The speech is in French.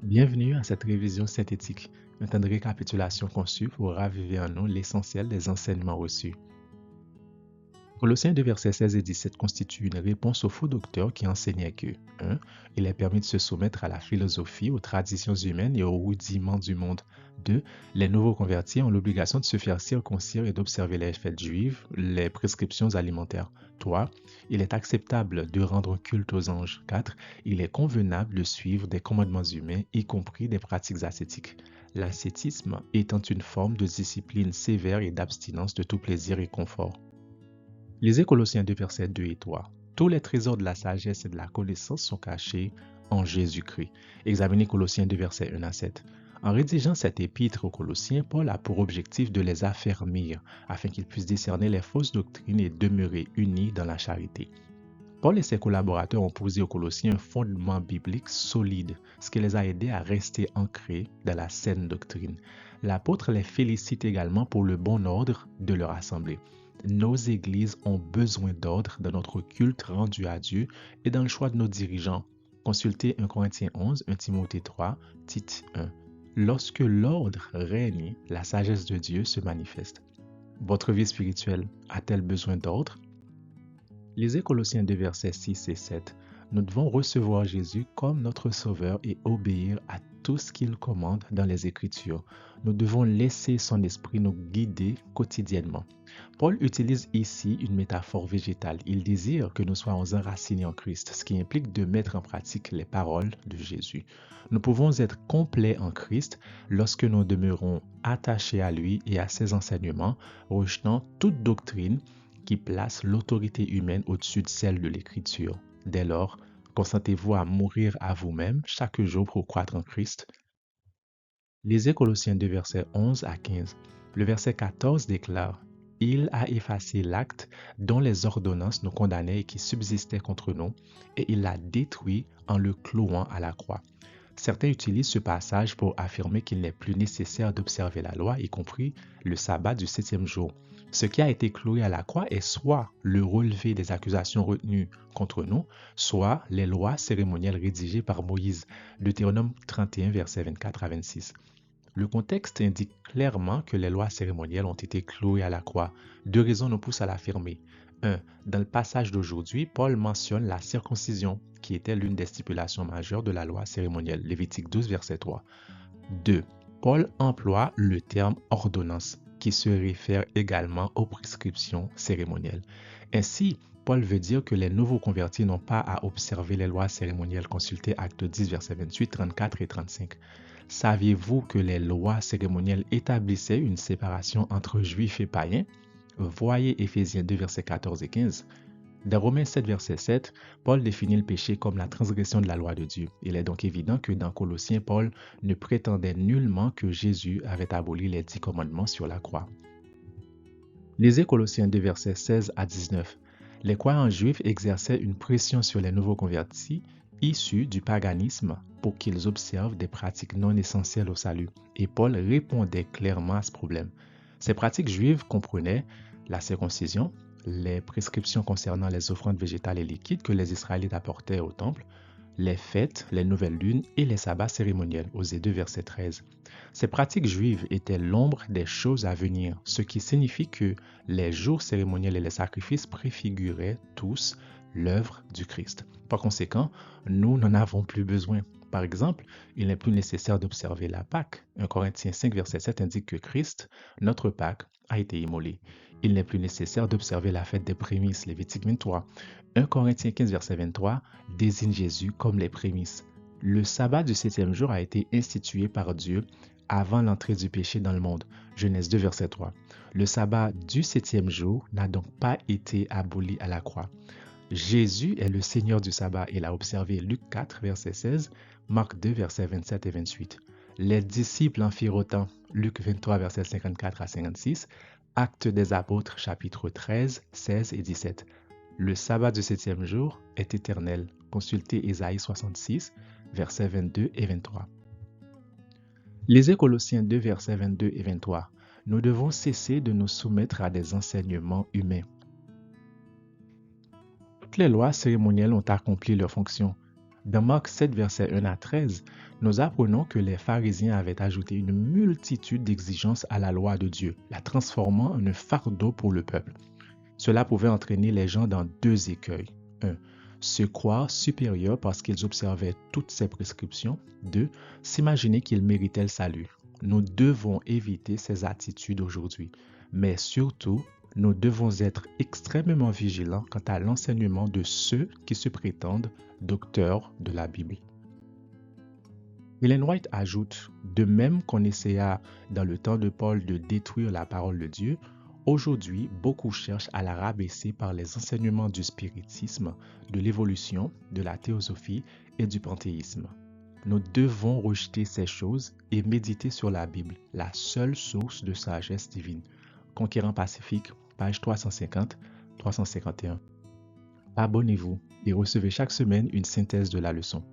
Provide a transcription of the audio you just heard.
Bienvenue à cette révision synthétique, un temps de récapitulation conçu pour raviver en nous l'essentiel des enseignements reçus. Colossiens 2, versets 16 et 17 constituent une réponse aux faux docteurs qui enseignaient que 1. Il est permis de se soumettre à la philosophie, aux traditions humaines et aux rudiments du monde. 2. Les nouveaux convertis ont l'obligation de se faire circoncire et d'observer les fêtes juives, les prescriptions alimentaires. 3. Il est acceptable de rendre culte aux anges. 4. Il est convenable de suivre des commandements humains, y compris des pratiques ascétiques. L'ascétisme étant une forme de discipline sévère et d'abstinence de tout plaisir et confort. Lisez Colossiens 2, versets 2 et 3. Tous les trésors de la sagesse et de la connaissance sont cachés en Jésus-Christ. Examinez Colossiens 2, versets 1 à 7. En rédigeant cette épître aux Colossiens, Paul a pour objectif de les affermir afin qu'ils puissent discerner les fausses doctrines et demeurer unis dans la charité. Paul et ses collaborateurs ont posé aux Colossiens un fondement biblique solide, ce qui les a aidés à rester ancrés dans la saine doctrine. L'apôtre les félicite également pour le bon ordre de leur assemblée. Nos églises ont besoin d'ordre dans notre culte rendu à Dieu et dans le choix de nos dirigeants. Consultez 1 Corinthiens 11, 1 Timothée 3, Tite 1. Lorsque l'ordre règne, la sagesse de Dieu se manifeste. Votre vie spirituelle a-t-elle besoin d'ordre? Lisez Colossiens 2, versets 6 et 7. Nous devons recevoir Jésus comme notre Sauveur et obéir à tout ce qu'il commande dans les Écritures. Nous devons laisser son esprit nous guider quotidiennement. Paul utilise ici une métaphore végétale. Il désire que nous soyons enracinés en Christ, ce qui implique de mettre en pratique les paroles de Jésus. Nous pouvons être complets en Christ lorsque nous demeurons attachés à lui et à ses enseignements, rejetant toute doctrine qui place l'autorité humaine au-dessus de celle de l'Écriture. Dès lors, consentez-vous à mourir à vous-même chaque jour pour croître en Christ? Lisez Colossiens 2, versets 11 à 15. Le verset 14 déclare « Il a effacé l'acte dont les ordonnances nous condamnaient et qui subsistait contre nous, et il l'a détruit en le clouant à la croix. » Certains utilisent ce passage pour affirmer qu'il n'est plus nécessaire d'observer la loi, y compris le sabbat du 7e jour. Ce qui a été cloué à la croix est soit le relevé des accusations retenues contre nous, soit les lois cérémonielles rédigées par Moïse, Deutéronome 31, versets 24 à 26. Le contexte indique clairement que les lois cérémonielles ont été clouées à la croix. Deux raisons nous poussent à l'affirmer. 1. Dans le passage d'aujourd'hui, Paul mentionne la circoncision, qui était l'une des stipulations majeures de la loi cérémonielle, Lévitique 12, verset 3. 2. Paul emploie le terme ordonnance, qui se réfère également aux prescriptions cérémonielles. Ainsi, Paul veut dire que les nouveaux convertis n'ont pas à observer les lois cérémonielles. Consultez Actes 10, versets 28, 34 et 35. Saviez-vous que les lois cérémonielles établissaient une séparation entre juifs et païens? Voyez Éphésiens 2, versets 14 et 15. Dans Romains 7, verset 7, Paul définit le péché comme la transgression de la loi de Dieu. Il est donc évident que dans Colossiens, Paul ne prétendait nullement que Jésus avait aboli les 10 commandements sur la croix. Lisez Colossiens 2, versets 16 à 19. Les croyants juifs exerçaient une pression sur les nouveaux convertis issus du paganisme pour qu'ils observent des pratiques non essentielles au salut. Et Paul répondait clairement à ce problème. Ces pratiques juives comprenaient la circoncision, les prescriptions concernant les offrandes végétales et liquides que les Israélites apportaient au temple, les fêtes, les nouvelles lunes et les sabbats cérémoniels, Osée 2, verset 13. Ces pratiques juives étaient l'ombre des choses à venir, ce qui signifie que les jours cérémoniels et les sacrifices préfiguraient tous l'œuvre du Christ. Par conséquent, nous n'en avons plus besoin. Par exemple, il n'est plus nécessaire d'observer la Pâque. 1 Corinthiens 5, verset 7 indique que Christ, notre Pâque, a été immolé. Il n'est plus nécessaire d'observer la fête des prémices, Lévitique 23. 1 Corinthiens 15, verset 23 désigne Jésus comme les prémices. Le sabbat du 7e jour a été institué par Dieu avant l'entrée du péché dans le monde. Genèse 2, verset 3. Le sabbat du 7e jour n'a donc pas été aboli à la croix. Jésus est le Seigneur du sabbat. Il a observé Luc 4, verset 16, Marc 2, versets 27 et 28. Les disciples en firent autant. Luc 23, verset 54 à 56, Actes des apôtres, chapitre 13, 16 et 17. Le sabbat du 7e jour est éternel. Consultez Ésaïe 66, versets 22 et 23. Lisez Colossiens 2, versets 22 et 23. Nous devons cesser de nous soumettre à des enseignements humains. Toutes les lois cérémonielles ont accompli leur fonction. Dans Marc 7, versets 1 à 13, nous apprenons que les pharisiens avaient ajouté une multitude d'exigences à la loi de Dieu, la transformant en un fardeau pour le peuple. Cela pouvait entraîner les gens dans deux écueils. 1. Se croire supérieurs parce qu'ils observaient toutes ces prescriptions. 2. S'imaginer qu'ils méritaient le salut. Nous devons éviter ces attitudes aujourd'hui, mais surtout, nous devons être extrêmement vigilants quant à l'enseignement de ceux qui se prétendent docteurs de la Bible. Ellen White ajoute, de même qu'on essaya dans le temps de Paul de détruire la parole de Dieu, aujourd'hui beaucoup cherchent à la rabaisser par les enseignements du spiritisme, de l'évolution, de la théosophie et du panthéisme. Nous devons rejeter ces choses et méditer sur la Bible, la seule source de sagesse divine. Conquérant Pacifique, page 350-351. Abonnez-vous et recevez chaque semaine une synthèse de la leçon.